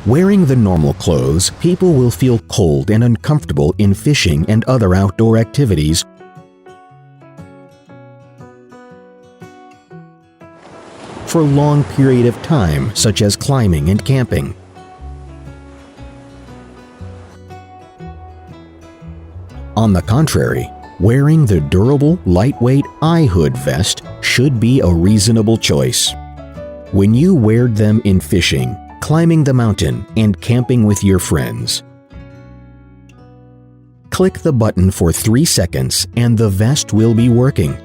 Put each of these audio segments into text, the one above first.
Wearing the normal clothes, people will feel cold and uncomfortable in fishing and other outdoor activities. For a long period of time, such as climbing and camping. On the contrary, wearing the durable, lightweight iHood vest should be a reasonable choice. When you wear them in fishing, climbing the mountain, and camping with your friends, click the button for 3 seconds and the vest will be working.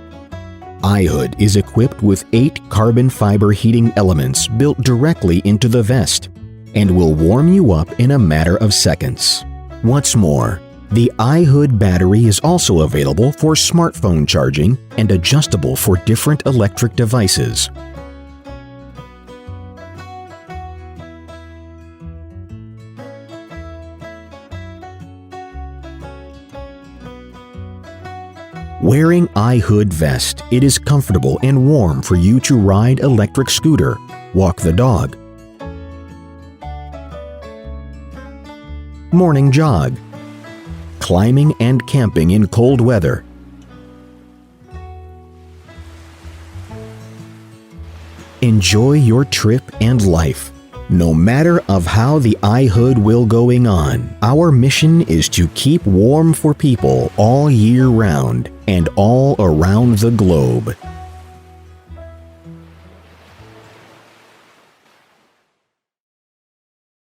iHood is equipped with 8 carbon fiber heating elements built directly into the vest and will warm you up in a matter of seconds. What's more, the iHood battery is also available for smartphone charging and adjustable for different electric devices. Wearing iHood vest, it is comfortable and warm for you to ride electric scooter, walk the dog, morning jog, climbing and camping in cold weather, enjoy your trip and life. No matter of how the iHood will going on, our mission is to keep warm for people all year round and all around the globe.